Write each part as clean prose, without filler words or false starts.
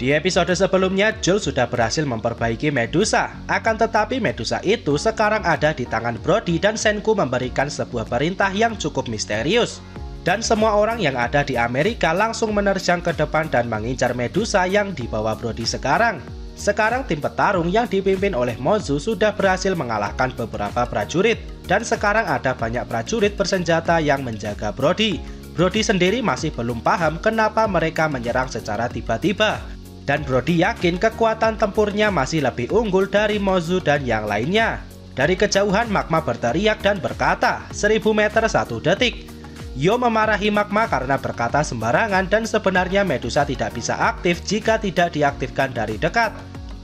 Di episode sebelumnya, Joel sudah berhasil memperbaiki Medusa. Akan tetapi Medusa itu sekarang ada di tangan Brody dan Senku memberikan sebuah perintah yang cukup misterius. Dan semua orang yang ada di Amerika langsung menerjang ke depan dan mengincar Medusa yang dibawa Brody sekarang. Sekarang tim petarung yang dipimpin oleh Mozu sudah berhasil mengalahkan beberapa prajurit. Dan sekarang ada banyak prajurit bersenjata yang menjaga Brody. Brody sendiri masih belum paham kenapa mereka menyerang secara tiba-tiba. Dan Brody yakin kekuatan tempurnya masih lebih unggul dari Mozu dan yang lainnya. Dari kejauhan Magma berteriak dan berkata, 1000 meter 1 detik. Yo memarahi Magma karena berkata sembarangan dan sebenarnya Medusa tidak bisa aktif jika tidak diaktifkan dari dekat.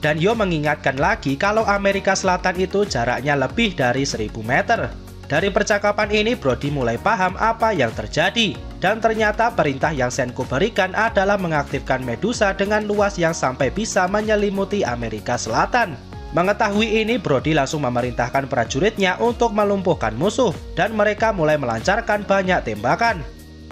Dan Yo mengingatkan lagi kalau Amerika Selatan itu jaraknya lebih dari 1000 meter. Dari percakapan ini Brody mulai paham apa yang terjadi. Dan ternyata perintah yang Senku berikan adalah mengaktifkan Medusa dengan luas yang sampai bisa menyelimuti Amerika Selatan. Mengetahui ini Brody langsung memerintahkan prajuritnya untuk melumpuhkan musuh. Dan mereka mulai melancarkan banyak tembakan.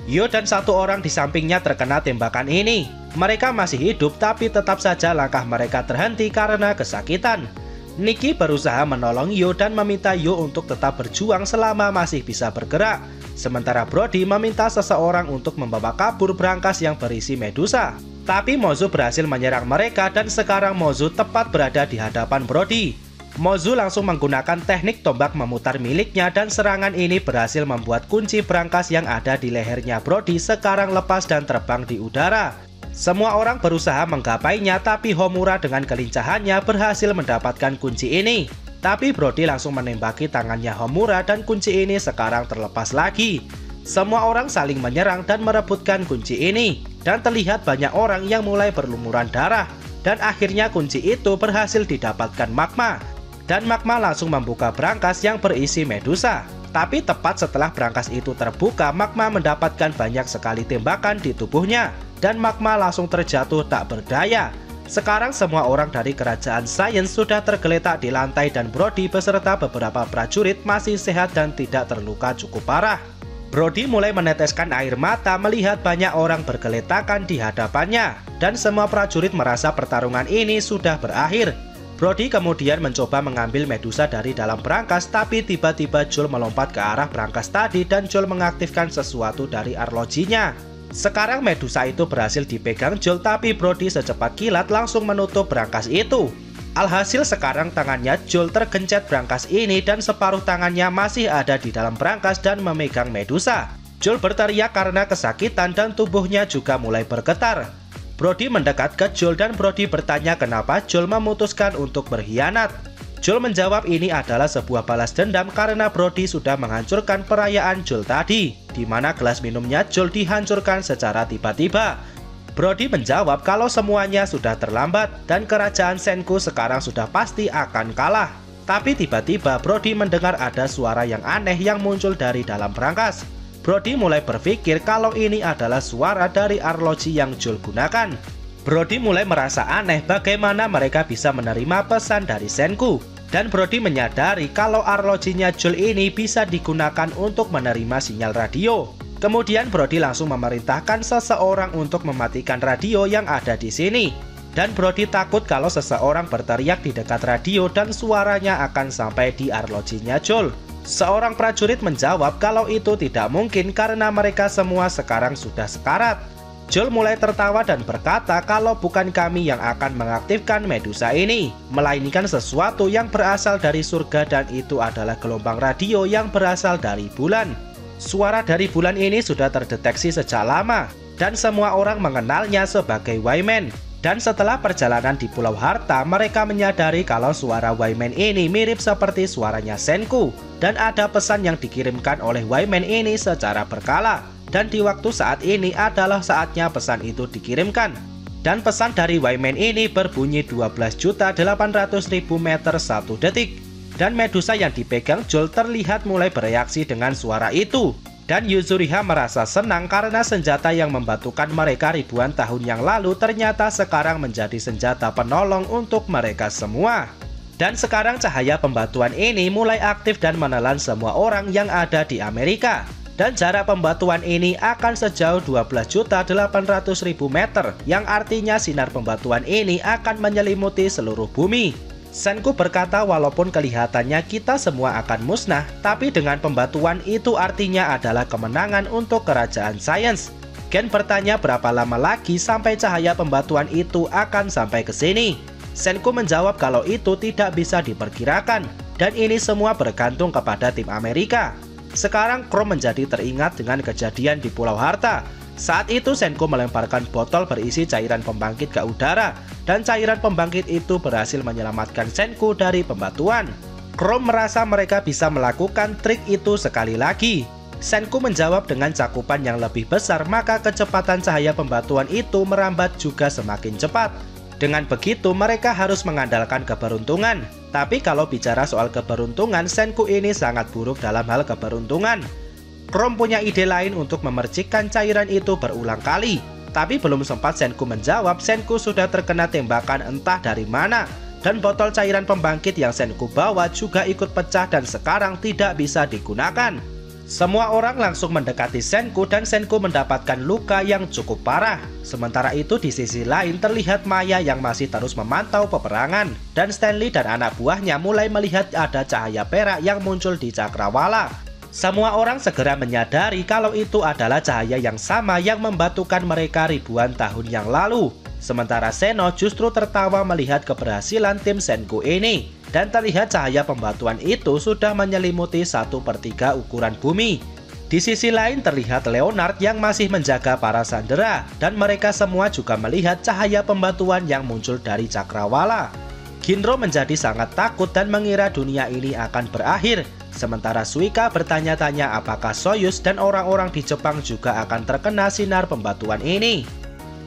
Yo dan satu orang di sampingnya terkena tembakan ini. Mereka masih hidup tapi tetap saja langkah mereka terhenti karena kesakitan. Nikki berusaha menolong Yo dan meminta Yo untuk tetap berjuang selama masih bisa bergerak. Sementara Brody meminta seseorang untuk membawa kabur brankas yang berisi Medusa. Tapi Mozu berhasil menyerang mereka dan sekarang Mozu tepat berada di hadapan Brody. Mozu langsung menggunakan teknik tombak memutar miliknya dan serangan ini berhasil membuat kunci brankas yang ada di lehernya Brody sekarang lepas dan terbang di udara. Semua orang berusaha menggapainya tapi Homura dengan kelincahannya berhasil mendapatkan kunci ini. Tapi Brody langsung menembaki tangannya Homura dan kunci ini sekarang terlepas lagi. Semua orang saling menyerang dan merebutkan kunci ini. Dan terlihat banyak orang yang mulai berlumuran darah. Dan akhirnya kunci itu berhasil didapatkan Magma. Dan Magma langsung membuka brankas yang berisi Medusa. Tapi tepat setelah brankas itu terbuka, Magma mendapatkan banyak sekali tembakan di tubuhnya. Dan Magma langsung terjatuh tak berdaya. Sekarang semua orang dari kerajaan Science sudah tergeletak di lantai dan Brody beserta beberapa prajurit masih sehat dan tidak terluka cukup parah. Brody mulai meneteskan air mata melihat banyak orang bergeletakan di hadapannya. Dan semua prajurit merasa pertarungan ini sudah berakhir. Brody kemudian mencoba mengambil Medusa dari dalam brankas tapi tiba-tiba Joel melompat ke arah brankas tadi dan Joel mengaktifkan sesuatu dari arlojinya. Sekarang Medusa itu berhasil dipegang Joel tapi Brody secepat kilat langsung menutup brankas itu. Alhasil sekarang tangannya Joel tergencet brankas ini dan separuh tangannya masih ada di dalam brankas dan memegang Medusa. Joel berteriak karena kesakitan dan tubuhnya juga mulai bergetar. Brody mendekat ke Joel dan Brody bertanya kenapa Joel memutuskan untuk berkhianat. Joel menjawab ini adalah sebuah balas dendam karena Brody sudah menghancurkan perayaan Joel tadi, di mana gelas minumnya Joel dihancurkan secara tiba-tiba. Brody menjawab kalau semuanya sudah terlambat dan kerajaan Senku sekarang sudah pasti akan kalah. Tapi tiba-tiba Brody mendengar ada suara yang aneh yang muncul dari dalam brankas. Brody mulai berpikir kalau ini adalah suara dari arloji yang Joel gunakan. Brody mulai merasa aneh bagaimana mereka bisa menerima pesan dari Senku. Dan Brody menyadari kalau arlojinya Joel ini bisa digunakan untuk menerima sinyal radio. Kemudian Brody langsung memerintahkan seseorang untuk mematikan radio yang ada di sini. Dan Brody takut kalau seseorang berteriak di dekat radio dan suaranya akan sampai di arlojinya Joel. Seorang prajurit menjawab kalau itu tidak mungkin karena mereka semua sekarang sudah sekarat. Joel mulai tertawa dan berkata kalau bukan kami yang akan mengaktifkan Medusa ini, melainkan sesuatu yang berasal dari surga dan itu adalah gelombang radio yang berasal dari bulan. Suara dari bulan ini sudah terdeteksi sejak lama dan semua orang mengenalnya sebagai Wyman. Dan setelah perjalanan di Pulau Harta, mereka menyadari kalau suara Wyman ini mirip seperti suaranya Senku. Dan ada pesan yang dikirimkan oleh Wyman ini secara berkala. Dan di waktu saat ini adalah saatnya pesan itu dikirimkan. Dan pesan dari Wyman ini berbunyi 12.800.000 meter 1 detik. Dan Medusa yang dipegang Joel terlihat mulai bereaksi dengan suara itu. Dan Yuzuriha merasa senang karena senjata yang membantukan mereka ribuan tahun yang lalu ternyata sekarang menjadi senjata penolong untuk mereka semua. Dan sekarang cahaya pembantuan ini mulai aktif dan menelan semua orang yang ada di Amerika. Dan jarak pembatuan ini akan sejauh 12.800.000 meter, yang artinya sinar pembatuan ini akan menyelimuti seluruh bumi. Senku berkata walaupun kelihatannya kita semua akan musnah, tapi dengan pembatuan itu artinya adalah kemenangan untuk kerajaan sains. Gen bertanya berapa lama lagi sampai cahaya pembatuan itu akan sampai ke sini. Senku menjawab kalau itu tidak bisa diperkirakan, dan ini semua bergantung kepada tim Amerika. Sekarang Chrome menjadi teringat dengan kejadian di Pulau Harta. Saat itu Senku melemparkan botol berisi cairan pembangkit ke udara, dan cairan pembangkit itu berhasil menyelamatkan Senku dari pembatuan. Chrome merasa mereka bisa melakukan trik itu sekali lagi. Senku menjawab dengan cakupan yang lebih besar, maka kecepatan cahaya pembatuan itu merambat juga semakin cepat. Dengan begitu mereka harus mengandalkan keberuntungan. Tapi kalau bicara soal keberuntungan, Senku ini sangat buruk dalam hal keberuntungan. Chrome punya ide lain untuk memercikkan cairan itu berulang kali. Tapi belum sempat Senku menjawab, Senku sudah terkena tembakan entah dari mana. Dan botol cairan pembangkit yang Senku bawa juga ikut pecah dan sekarang tidak bisa digunakan. Semua orang langsung mendekati Senku dan Senku mendapatkan luka yang cukup parah. Sementara itu di sisi lain terlihat Maya yang masih terus memantau peperangan. Dan Stanley dan anak buahnya mulai melihat ada cahaya perak yang muncul di cakrawala. Semua orang segera menyadari kalau itu adalah cahaya yang sama yang membatukan mereka ribuan tahun yang lalu. Sementara Seno justru tertawa melihat keberhasilan tim Senku ini. Dan terlihat cahaya pembatuan itu sudah menyelimuti 1/3 ukuran bumi. Di sisi lain terlihat Leonard yang masih menjaga para sandera. Dan mereka semua juga melihat cahaya pembatuan yang muncul dari cakrawala. Ginro menjadi sangat takut dan mengira dunia ini akan berakhir. Sementara Suika bertanya-tanya apakah Soyuz dan orang-orang di Jepang juga akan terkena sinar pembatuan ini.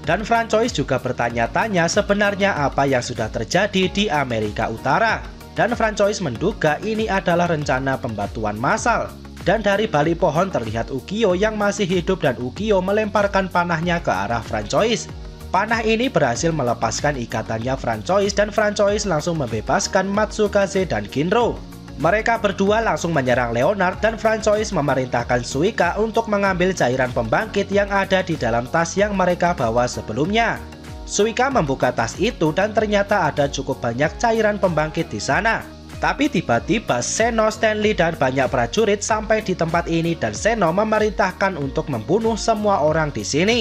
Dan Francois juga bertanya-tanya sebenarnya apa yang sudah terjadi di Amerika Utara. Dan Francois menduga ini adalah rencana pembatuan massal. Dan dari balik pohon terlihat Ukyo yang masih hidup dan Ukyo melemparkan panahnya ke arah Francois. Panah ini berhasil melepaskan ikatannya Francois dan Francois langsung membebaskan Matsukaze dan Ginro. Mereka berdua langsung menyerang Leonard dan Francois memerintahkan Suika untuk mengambil cairan pembangkit yang ada di dalam tas yang mereka bawa sebelumnya. Suika membuka tas itu dan ternyata ada cukup banyak cairan pembangkit di sana. Tapi tiba-tiba Seno, Stanley, dan banyak prajurit sampai di tempat ini dan Seno memerintahkan untuk membunuh semua orang di sini.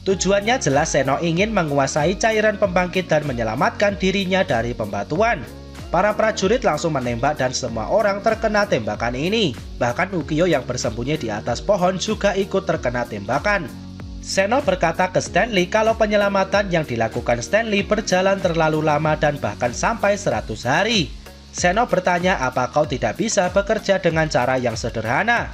Tujuannya jelas Seno ingin menguasai cairan pembangkit dan menyelamatkan dirinya dari pembatuan. Para prajurit langsung menembak dan semua orang terkena tembakan ini. Bahkan Ukyo yang bersembunyi di atas pohon juga ikut terkena tembakan. Seno berkata ke Stanley kalau penyelamatan yang dilakukan Stanley berjalan terlalu lama dan bahkan sampai 100 hari. Seno bertanya apa kau tidak bisa bekerja dengan cara yang sederhana.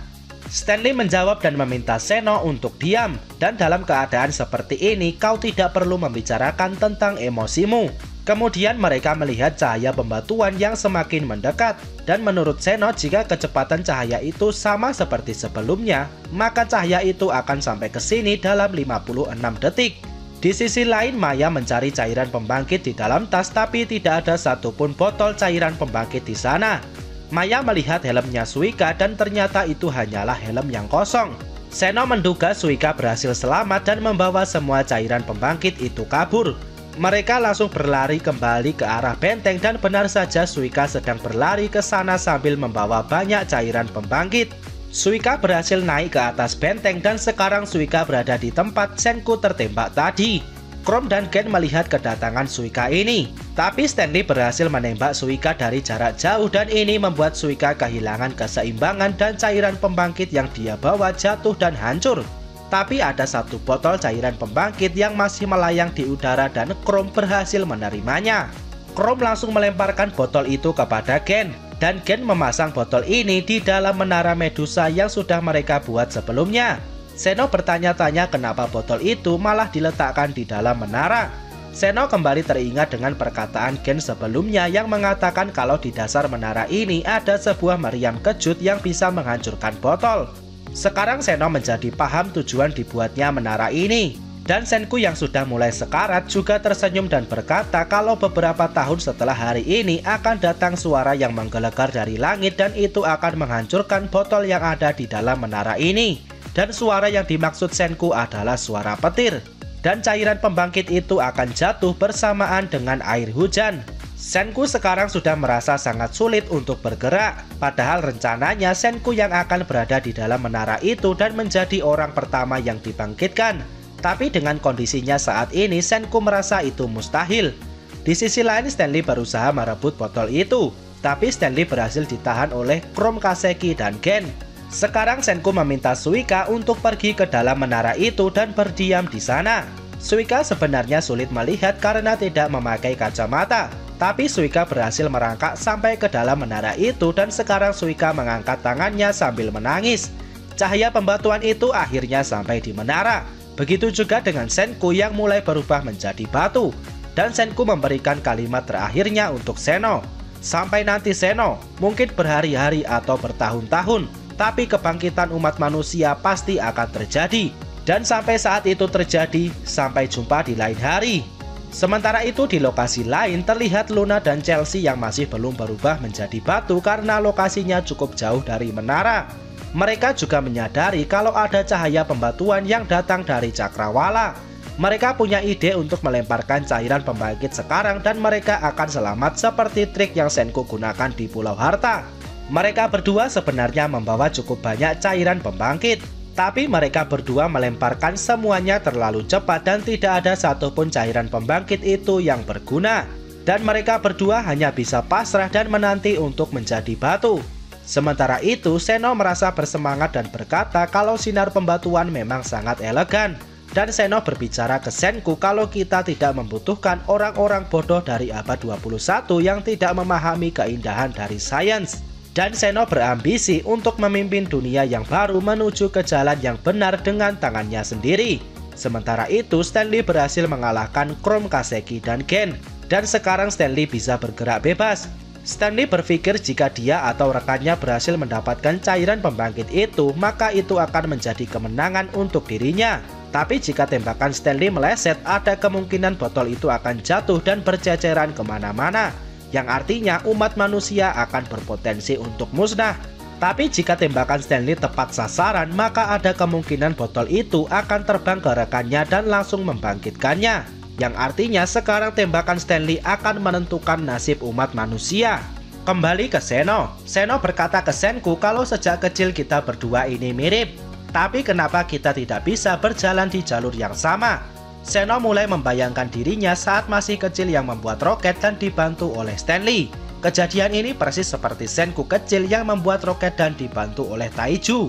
Stanley menjawab dan meminta Seno untuk diam. Dan dalam keadaan seperti ini kau tidak perlu membicarakan tentang emosimu. Kemudian mereka melihat cahaya pembatuan yang semakin mendekat. Dan menurut Seno jika kecepatan cahaya itu sama seperti sebelumnya, maka cahaya itu akan sampai ke sini dalam 56 detik. Di sisi lain Maya mencari cairan pembangkit di dalam tas tapi tidak ada satupun botol cairan pembangkit di sana. Maya melihat helmnya Suika dan ternyata itu hanyalah helm yang kosong. Seno menduga Suika berhasil selamat dan membawa semua cairan pembangkit itu kabur. Mereka langsung berlari kembali ke arah benteng dan benar saja Suika sedang berlari ke sana sambil membawa banyak cairan pembangkit. Suika berhasil naik ke atas benteng dan sekarang Suika berada di tempat Senku tertembak tadi. Chrome dan Gen melihat kedatangan Suika ini. Tapi Stanley berhasil menembak Suika dari jarak jauh dan ini membuat Suika kehilangan keseimbangan dan cairan pembangkit yang dia bawa jatuh dan hancur. Tapi ada satu botol cairan pembangkit yang masih melayang di udara dan Chrome berhasil menerimanya. Chrome langsung melemparkan botol itu kepada Gen. Dan Gen memasang botol ini di dalam menara Medusa yang sudah mereka buat sebelumnya. Seno bertanya-tanya kenapa botol itu malah diletakkan di dalam menara. Seno kembali teringat dengan perkataan Gen sebelumnya yang mengatakan kalau di dasar menara ini ada sebuah meriam kejut yang bisa menghancurkan botol. Sekarang Seno menjadi paham tujuan dibuatnya menara ini. Dan Senku yang sudah mulai sekarat juga tersenyum dan berkata kalau beberapa tahun setelah hari ini akan datang suara yang menggelegar dari langit dan itu akan menghancurkan botol yang ada di dalam menara ini. Dan suara yang dimaksud Senku adalah suara petir. Dan cairan pembangkit itu akan jatuh bersamaan dengan air hujan. Senku sekarang sudah merasa sangat sulit untuk bergerak. Padahal rencananya Senku yang akan berada di dalam menara itu dan menjadi orang pertama yang dibangkitkan. Tapi dengan kondisinya saat ini, Senku merasa itu mustahil. Di sisi lain, Stanley berusaha merebut botol itu. Tapi Stanley berhasil ditahan oleh Chrome Kaseki dan Gen. Sekarang Senku meminta Suika untuk pergi ke dalam menara itu dan berdiam di sana. Suika sebenarnya sulit melihat karena tidak memakai kacamata. Tapi Suika berhasil merangkak sampai ke dalam menara itu dan sekarang Suika mengangkat tangannya sambil menangis. Cahaya pembatuan itu akhirnya sampai di menara. Begitu juga dengan Senku yang mulai berubah menjadi batu. Dan Senku memberikan kalimat terakhirnya untuk Seno. Sampai nanti Seno, mungkin berhari-hari atau bertahun-tahun, tapi kebangkitan umat manusia pasti akan terjadi. Dan sampai saat itu terjadi, sampai jumpa di lain hari. Sementara itu di lokasi lain terlihat Luna dan Chelsea yang masih belum berubah menjadi batu karena lokasinya cukup jauh dari menara. Mereka juga menyadari kalau ada cahaya pembatuan yang datang dari Cakrawala. Mereka punya ide untuk melemparkan cairan pembangkit sekarang dan mereka akan selamat seperti trik yang Senku gunakan di Pulau Harta. Mereka berdua sebenarnya membawa cukup banyak cairan pembangkit. Tapi mereka berdua melemparkan semuanya terlalu cepat dan tidak ada satupun cairan pembangkit itu yang berguna. Dan mereka berdua hanya bisa pasrah dan menanti untuk menjadi batu. Sementara itu, Seno merasa bersemangat dan berkata kalau sinar pembatuan memang sangat elegan. Dan Seno berbicara ke Senku kalau kita tidak membutuhkan orang-orang bodoh dari abad 21 yang tidak memahami keindahan dari sains. Dan Seno berambisi untuk memimpin dunia yang baru menuju ke jalan yang benar dengan tangannya sendiri. Sementara itu, Stanley berhasil mengalahkan Chrome Kaseki dan Gen. Dan sekarang Stanley bisa bergerak bebas. Stanley berpikir jika dia atau rekannya berhasil mendapatkan cairan pembangkit itu, maka itu akan menjadi kemenangan untuk dirinya. Tapi jika tembakan Stanley meleset, ada kemungkinan botol itu akan jatuh dan berceceran kemana-mana. Yang artinya umat manusia akan berpotensi untuk musnah. Tapi jika tembakan Stanley tepat sasaran, maka ada kemungkinan botol itu akan terbang ke rekannya dan langsung membangkitkannya. Yang artinya sekarang tembakan Stanley akan menentukan nasib umat manusia. Kembali ke Seno. Seno berkata ke Senku kalau sejak kecil kita berdua ini mirip. Tapi kenapa kita tidak bisa berjalan di jalur yang sama? Seno mulai membayangkan dirinya saat masih kecil yang membuat roket dan dibantu oleh Stanley. Kejadian ini persis seperti Senku kecil yang membuat roket dan dibantu oleh Taiju.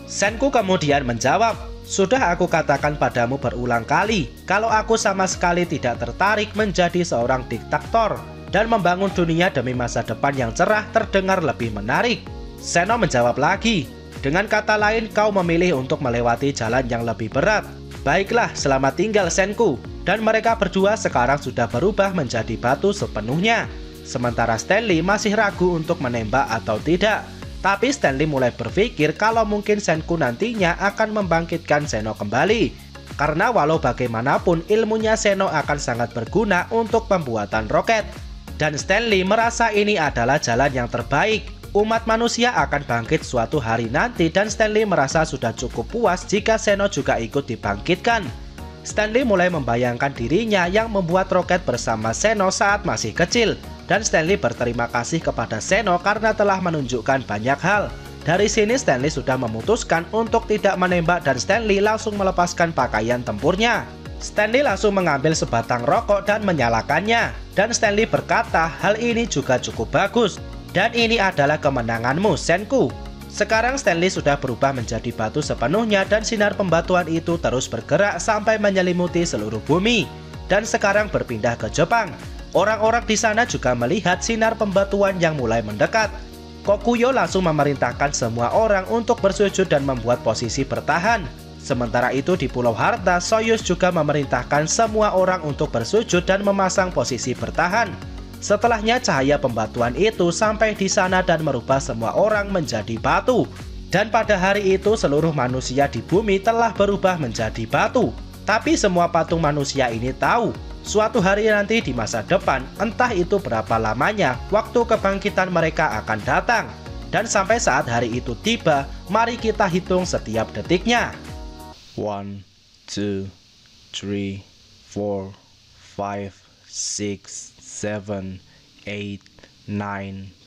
Senku kemudian menjawab, "Sudah aku katakan padamu berulang kali, kalau aku sama sekali tidak tertarik menjadi seorang diktator dan membangun dunia demi masa depan yang cerah terdengar lebih menarik." Seno menjawab lagi, "Dengan kata lain, kau memilih untuk melewati jalan yang lebih berat. Baiklah, selamat tinggal Senku." Dan mereka berdua sekarang sudah berubah menjadi batu sepenuhnya. Sementara Stanley masih ragu untuk menembak atau tidak. Tapi Stanley mulai berpikir kalau mungkin Senku nantinya akan membangkitkan Seno kembali. Karena walau bagaimanapun ilmunya Seno akan sangat berguna untuk pembuatan roket. Dan Stanley merasa ini adalah jalan yang terbaik. Umat manusia akan bangkit suatu hari nanti dan Stanley merasa sudah cukup puas jika Seno juga ikut dibangkitkan. Stanley mulai membayangkan dirinya yang membuat roket bersama Seno saat masih kecil. Dan Stanley berterima kasih kepada Seno karena telah menunjukkan banyak hal. Dari sini Stanley sudah memutuskan untuk tidak menembak dan Stanley langsung melepaskan pakaian tempurnya. Stanley langsung mengambil sebatang rokok dan menyalakannya. Dan Stanley berkata hal ini juga cukup bagus. Dan ini adalah kemenanganmu, Senku. Sekarang Stanley sudah berubah menjadi batu sepenuhnya dan sinar pembatuan itu terus bergerak sampai menyelimuti seluruh bumi. Dan sekarang berpindah ke Jepang. Orang-orang di sana juga melihat sinar pembatuan yang mulai mendekat. Kokuyo langsung memerintahkan semua orang untuk bersujud dan membuat posisi bertahan. Sementara itu di Pulau Harta, Soyuz juga memerintahkan semua orang untuk bersujud dan memasang posisi bertahan. Setelahnya cahaya pembatuan itu sampai di sana dan merubah semua orang menjadi batu. Dan pada hari itu seluruh manusia di bumi telah berubah menjadi batu. Tapi semua patung manusia ini tahu, suatu hari nanti di masa depan, entah itu berapa lamanya, waktu kebangkitan mereka akan datang. Dan sampai saat hari itu tiba, mari kita hitung setiap detiknya. 1, 2, 3, 4, 5, 6, 7, 8, 9,